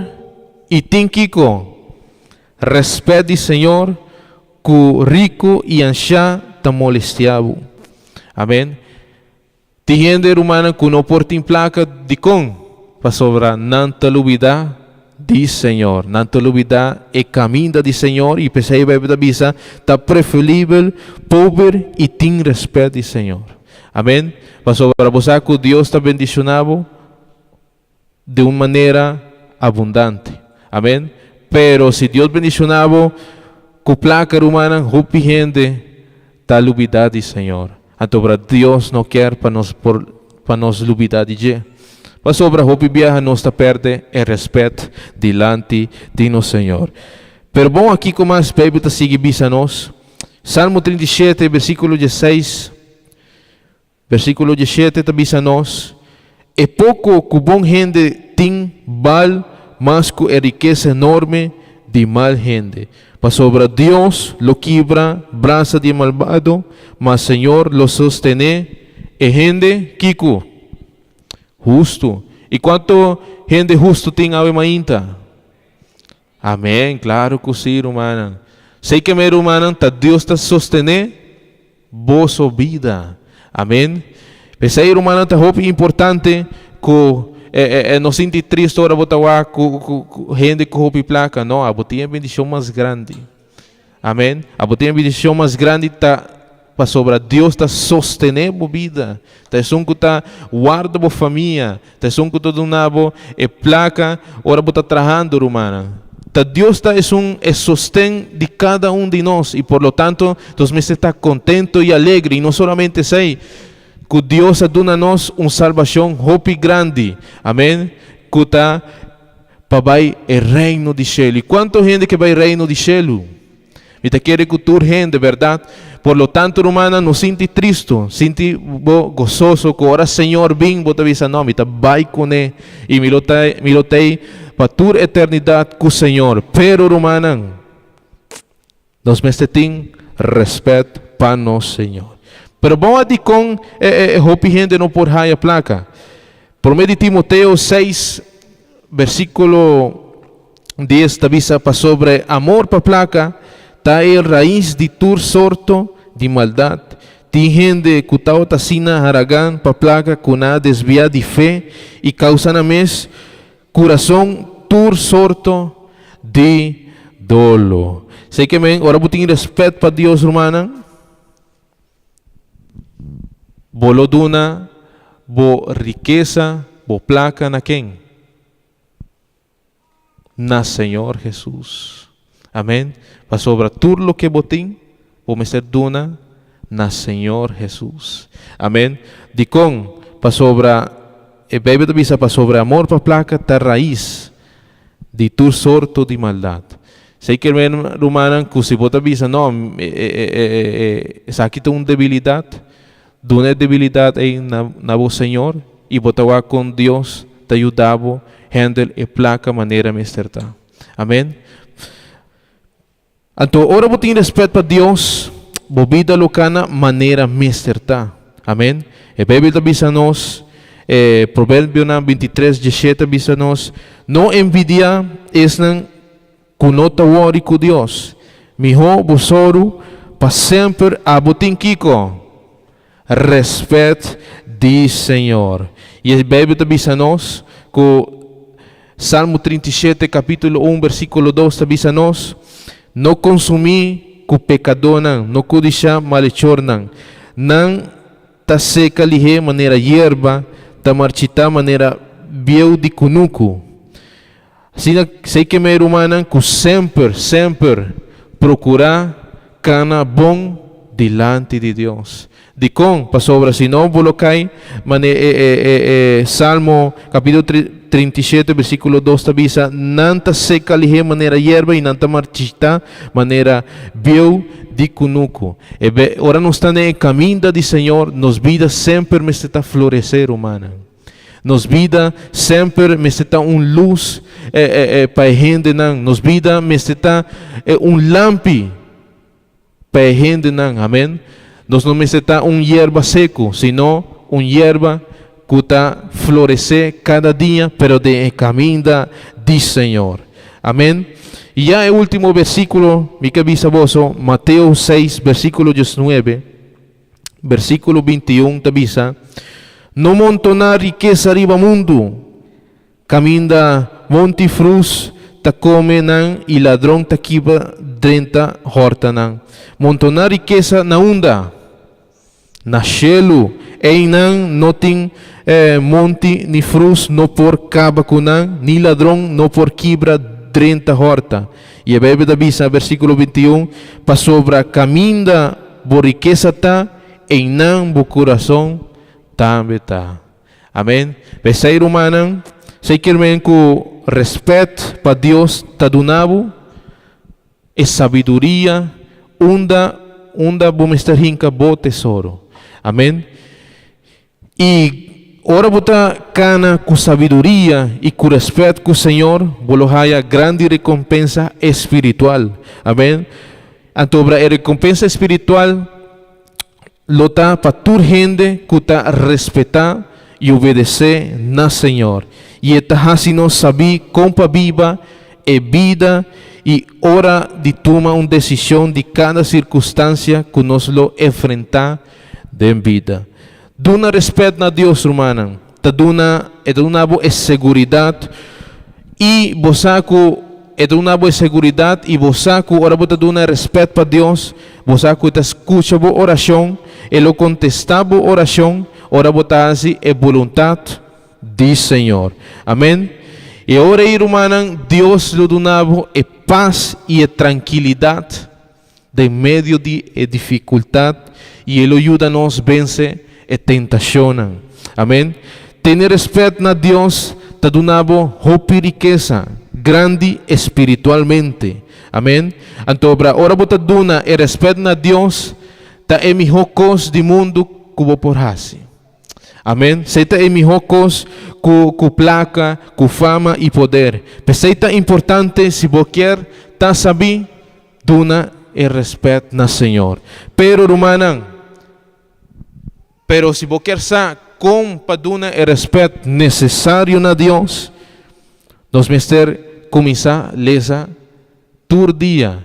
e tinquico, respeito do Senhor, que rico e ancha ta molestiavo. Amém? Tem gente humana que não porta placa de com, para sobrar nanta lubida de Senhor, não te olvidar é caminho de Senhor e pensei a Bíblia avisa, está preferível, pobre e tem respeito de Senhor. Amém? Para você que Deus está bendicionado de uma maneira abundante. Amém? Pero se Deus bendicionado com placa humana, rupi gente, está olvidar de Senhor. Então, Deus não quer para nós olvidar de Deus. Para sobre a roupa viaja não está perde o respeito diante de nosso Senhor. Pero bom aqui como a Bíblia está sigue bisa nós. Salmo 37, versículo 16. Versículo 17 está bisa nós. É pouco que bom gente tem val, mas que é riqueza enorme de mal gente. Para sobre Deus lo quebra, braça de malvado, mas Senhor lo sostene. E gente Kiko justo. E quanto gente justo tem a mainta? Amém, claro que sim, humana. Sei que meu humana, Deus está sostenendo vossa vida. Amém. Pensei, humana, está muito importante que não sente triste ora botar com gente que roupa placa. Não, a botinha bendição mais grande. Amém. A botinha bendição mais grande está para sobre Deus está sostenendo a vida, está que está guardando a família, está que está dando a placa, ora está trabalhando, humana. Deus está é sostém de cada de nós e por lo tanto nós me está contento e alegre e não somente sei que Deus dá a nós salvação hope grande, amém, que está para vai o reino de cielo. E quanta gente que vai ao reino de cielo? E te quer cultura gente, verdade? Por lo tanto, romana, não sinta triste, sinta gozoso, que ora Senhor vem, bota visa não, te vai com ele, e me lotei para toda eternidade com o Senhor. Pero, romana, nós tem respeito para nosso Senhor. Pero bom de com hopi gente não por raia placa. Por meio de Timoteo 6, versículo 10, avisa para sobre amor para placa, tá el raiz de tur sorto de maldade. Tem gente que tá otasina haragan para placa com a desviar de fé e causa na mes coração tur sorto de dolo. Sei que men, ora buting respeito para Deus, romana. Boloduna, bo riqueza, bo placa na quem? Na Senhor Jesus. Amém? Para sobre tudo lo que botim, vamos ser duna na Senhor Jesus. Amém? Dicon, para sobre, bebe de visa para sobre amor para placa, ta raiz de tu sorto de maldade. Sei que romana, que se bota visa, não, aqui tem uma debilidade, duna debilidade aí na voz Senhor, e botar com Deus, te ajudava, handle e placa maneira mesterta. Amém? Então, ora botem respeito para Deus, bobida locana maneira mesterta. Amém? E Bíblia avisa nós, Provérbio 23, 17 avisa nós, não envidia esnan kunota wori com Deus. Miho bosoro para sempre a botem kiko. Respeito de Senhor. E a Bíblia avisa nós, que Salmo 37, capítulo 1, versículo 2, avisa nós, não consumir com pecador, não codiciar malhechor, não ta seca lihe maneira hierba, ta marchita maneira biel de cunuco. Assim, sei que me humana que sempre procurar cana bom delante de Deus. De com, para sobre, se não bolocai, Salmo capítulo 37, versículo 2, avisa, nanta seca lihe maneira hierba e nanta marchita maneira biel de cunuco. Ora não está no caminho do Senhor, nos vida sempre me está florescer, humana. Nos vida sempre me está luz para a gente, nos vida me está lampi para a gente, amém? Nós não está hierba seco, sino hierba que está florescer cada dia, pero de caminho do Senhor. Amém? E já o último versículo, mi que avisa vos, Mateus 6, versículo 19, versículo 21, te avisa, não montonar riqueza arriba mundo, caminda monte frus, ta come nan, e ladrão ta kiba drenta horta nan. Montonar riqueza na unda, na chelo, ei nan notin monte ni frus no por caba kunan, ni ladrão no por quibra drenta horta. E a Bíblia avisa, versículo 21, para sobre caminda bo riqueza ta, em nan bo coração também tá. Amém? Ser humano, sei que com respeito para Deus ta donavo, e sabedoria, unda bom estar rinca bo tesouro. Amém? E ora botar cana com sabedoria e com respeito com o Senhor, bolohaya grande recompensa espiritual. Amém? Então, a recompensa espiritual lota para toda gente que está respeitar e obedecer na Senhor. E está fazendo saber como viva e vida e hora de tomar uma decisão de cada circunstância que nós lo enfrentar de vida. Duna respeito a Deus, humana. Te duna boa segurança e bosaco duna boa segurança e bosaco ora bota duna respeito para Deus. Bosaco te escuta boa oração, ele contesta boa oração, ora bota assim é vontade do Senhor. Amém. E ora humana, Deus lhe donava paz e tranquilidade de meio de dificuldade e ele ajuda-nos a vencer a tentação. Amém? Ter respeito a Deus te donava hope e riqueza. grande espiritualmente. Amém? Então, ora bota duna e respeito na Deus, ta é mihokos de mundo kubo porhasi. Amém? Seita é mihokos com placa, com fama e poder. Seita importante se você quer ta saber duna e respeito na Senhor. Pero rumanang, pero se você quer sa com paduna e respeito necessário na Deus, nós mister começar a ler todo dia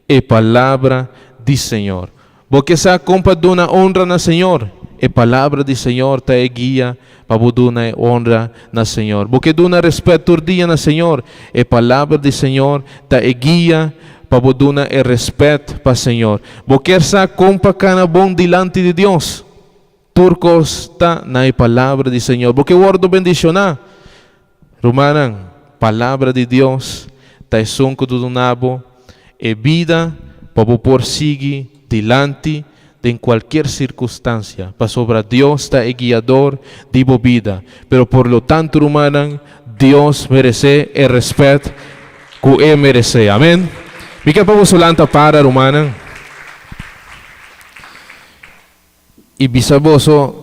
a palavra do Senhor. Porque sa com paduna honra na Senhor, a palavra do Senhor te guia para duna honra na Senhor. Porque duna respeito todo dia na Senhor, a palavra do Senhor te guia para duna e respeito para o Senhor. Porque sa com cana bom dilante de Deus. Turcos está na palavra do Senhor. Porque o ordo bendicionar. Romanang, palavra de Deus, está sonco do nabo, e vida para por seguir dilante de em qualquer circunstância. Para sobre Deus está o guiador de vida. Pero por lo tanto, Romanang, Deus merece o respeito que ele merece. Amém? Mica para solanta para Romanang. E bisaboso,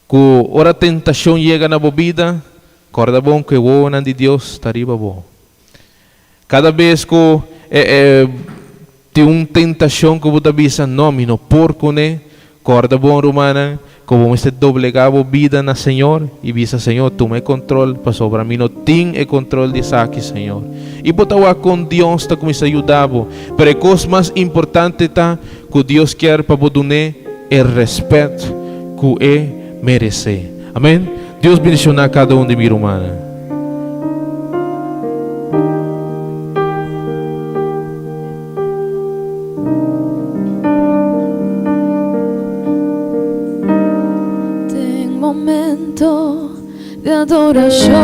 que ora tentação chega na vida, corda bom que o nan de Deus está riba bom. Cada vez que tem uma tentação que você bisa nomino porco ne, corda bom romana, como você doblegar a vida na Senhor e bisa Senhor, tome controle para sobre mim, não tem o controle de saque Senhor. E botawa com Deus está começar a ajudar, pero a coisa mais importante tá que Deus quer para você o respeito que ele merece. Amém? Deus bendicionar cada um de minha irmã. Tem momento de adoração,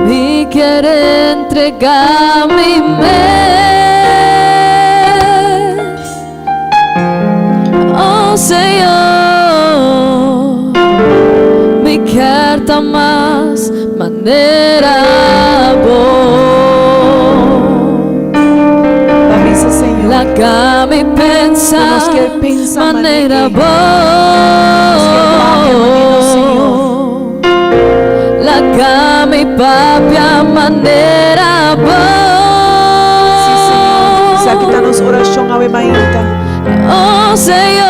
me quero entregar mi mente. Senhor, me quer da mais maneira boa. Avisa, Senhor. Larga me pensar Nós quer pensar maneira boa. Larga me papia maneira boa. Sim, Senhor. Sa kita nos oração awe mainta. Oh Senhor,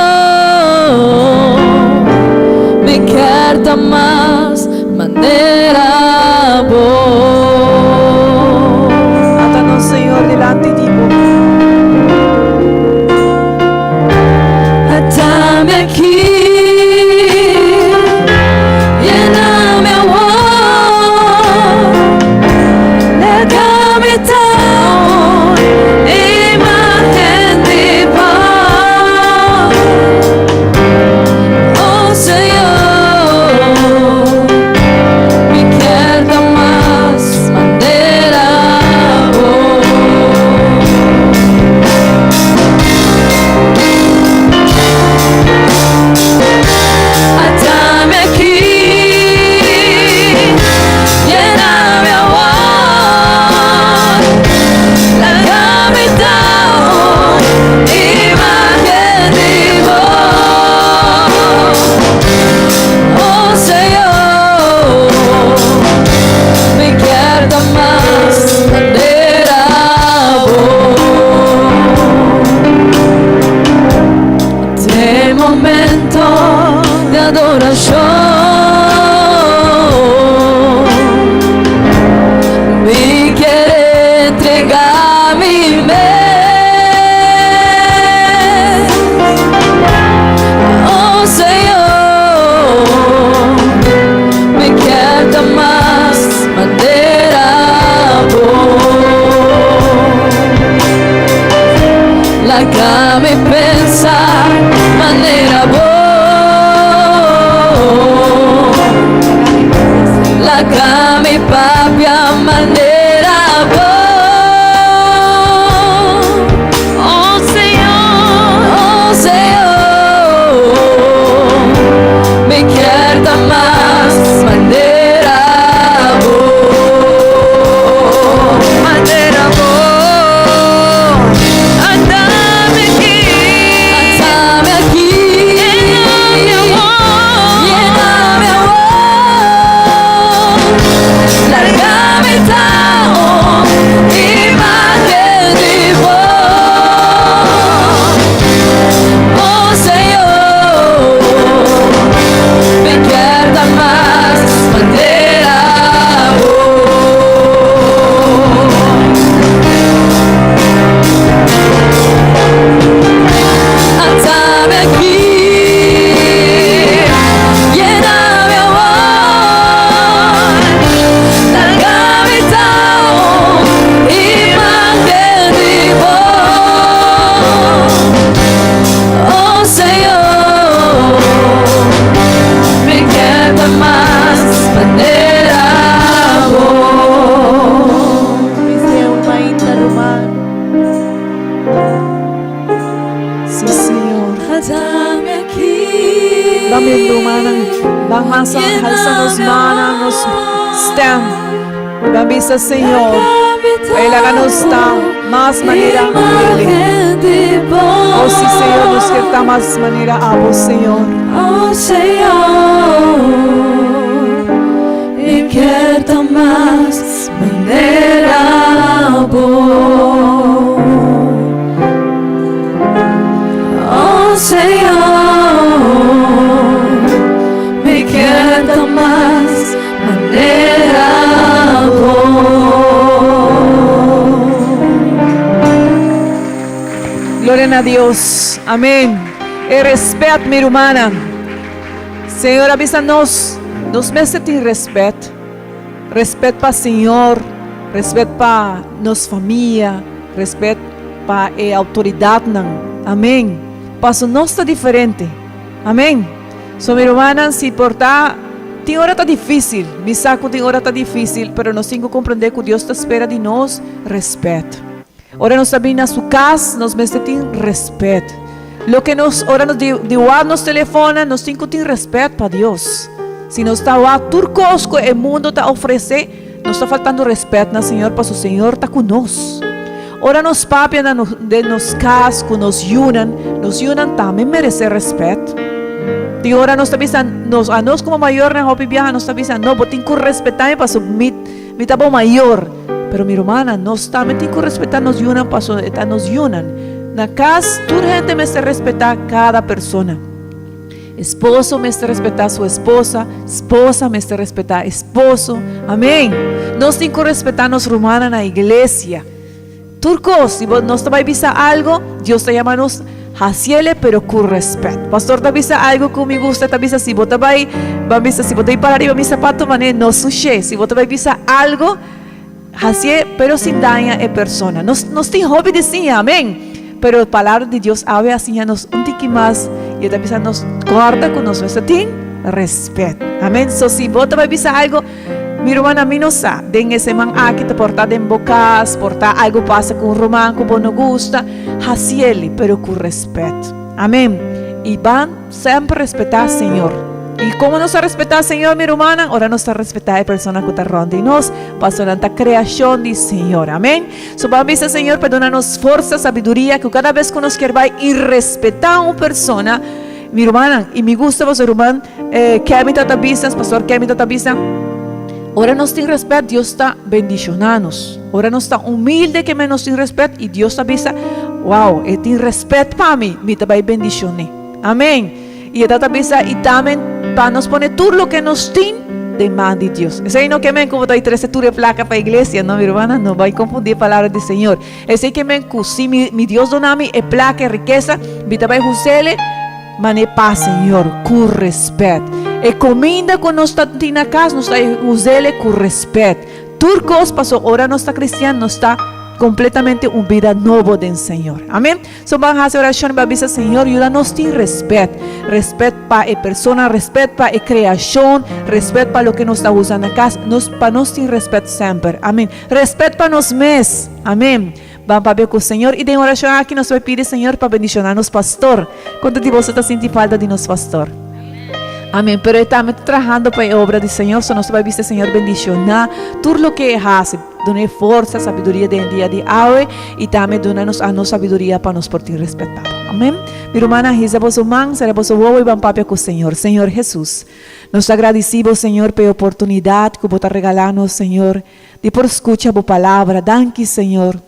me quer da mais maneira boa. Ata-nos, Senhor, delante de Ti. Atame aqui, llena-me amor, larga-me tão imagen de paz. Oh Senhor, me quer da mais maneira boa. Atame aqui, llena-me amor, larga-me tão imagen de vós. Oh Senhor, me quer da mais maneira boa. Tem momento de adoração, me quer entregar mi mente. Oh Senhor, me quer da mais maneira boa. Larga-me pensar maneira boa. Larga-me papia maneira boa. Oh Senhor, me quer da mais Quédame aquí. Dame lumana, bajanza, halsanos mana, nos stand. Babisa Señor, Él está más manera a Él. Oh sí Señor, nos queda más manera a vos Señor. Oh Señor, me queda más manera a vos. Oh Señor, me queda más manera a vos. Gloria a Dios, amén. Respeto, minha irmã. Senhor, avisa-nos, nos meses de respeito. Respeito para o Senhor, respeito para nossa família, respeito para a autoridade. Amém. Passo nós está diferente. Amém. So, minha irmã, se portar, tem hora tá difícil. Me saco tem hora tá difícil, pero nós temos que compreender que Deus está espera de nós respeito. Ora nós também na sua casa, nós meses tem respeito. Lo que nos ora nos de nos telefona, nós temos que ter respeito para Deus. Se nós está lá turcos que o mundo está oferecendo, nós está faltando respeito na Senhor, para o Senhor está conosco. Ora nos papi de nos casco, nos yunan também merece respeito. E ora nós também a nós como maior na hopi viaja, nós também não, vou ter que respeitar para o mi tabo maior. Pero minha irmã, nós também temos que respeitar nos yunan para nos yunan. Na casa, toda gente merece respeitar cada pessoa. Esposo merece respeitar sua esposa, esposa merece respeitar esposo. Amém. Nós temos que respeitar nos romanos na igreja. Turcos, se nós também avisa algo, Deus te chama nos haciele, pero com respeito. Pastor te avisa algo que me gusta, te avisa se você vai avisa se você para arriba, meu sapato mané não suche. Se você vai avisa algo, haciele, pero sin daña a persona. Nós tem hobby de sim, amém. Pero a palavra de Deus abre assim a nos tique mais e a avisa nos guarda com nós, você tem respeito. Amém. So se você vai avisa algo, minha irmã, a mim não sabe. Den esse man aqui te portar de bocas, portar algo passa com o romano que você não gosta, haciele, pero com respeito. Amém. E van sempre respeitar o Senhor. E como nós respeitar o Senhor, minha irmã, ora nós respeitar a pessoa que está ronda e nós, passando a criação do Senhor. Amém. So vamos dizer, Senhor, perdona-nos força, sabedoria, que cada vez que nós queremos ir respeitar uma pessoa, minha irmã, e me gusta você, irmã, Kevin Tatabisa, pastor Kevin Tatabisa. Ora nós temos respeito, Deus está bendicionando-nos. Ora nós está humilde que nós temos respeito e Deus está avisa, wow, ele tem respeito para mim, me também bendicionei. Amém. E ele está avisa e também para nos poner tudo o que nós temos de mão de Deus. Esse aí não que me como está aí trazer tudo placa para a igreja, não, minha irmã, não vai confundir a palavra do Senhor. Esse aí que me se mi Deus dona-me é placa, é riqueza, me também usele, mas é paz, Senhor, com respeito. E comida que nós estamos na casa, nós estamos usando com respeito. Turcos, passou, ora nós estamos cristianos, nós estamos completamente uma vida nova do Senhor. Amém? So, vamos fazer oração para dizer, Senhor, ajuda-nos a ter respeito. Respeito para a pessoa, respeito para a criação, respeito para o que nós estamos usando na casa, para nós ter respeito sempre. Amém? Respeito para nós mesmos. Amém? Vamos para ver com o Senhor e de oração aqui nós vamos pedir, Senhor, para bendicionar nos pastor. Quanto de você está sentindo falta de nos pastor? Amém. Pero estamos trabalhando para a obra do Senhor, só nós vamos ver, Senhor, bendicionar tudo o que faz, dá força, sabedoria de dia de hoje e também dá-nos a nossa sabedoria para nos portar respeitado. Amém. Minha irmã, reza vosso mão, será vosso ovo e vamos para com o Senhor. Senhor Jesus, nós agradecemos, Senhor, pela oportunidade que você está regalando, Senhor, de por escutar a tua palavra. Danke, Senhor.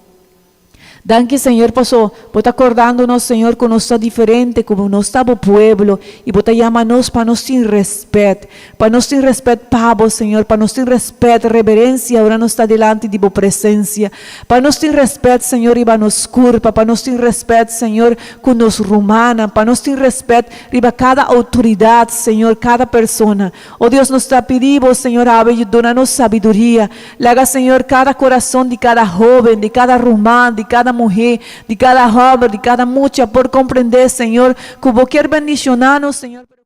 Danke, Senhor, por estar acordando-nos, Senhor, que nós está diferente, como nós está o povo, e por chama-nos para nós ter respeito, para nós ter respeito para vos, Senhor, para nós ter respeito, reverência, agora nós está delante de tua presença, para nós ter respeito, Senhor, e para nos curva, para nós ter respeito, Senhor, com nos romana, para nós ter respeito, riba cada autoridade, Senhor, cada pessoa. Oh Deus, nos está pedindo, Senhor, dona-nos sabedoria, laga, Senhor, cada coração de cada jovem, de cada romano, de cada mulher, de cada homem, de cada mucha, por compreender, Senhor, que vos quer bendicionar-nos, Senhor.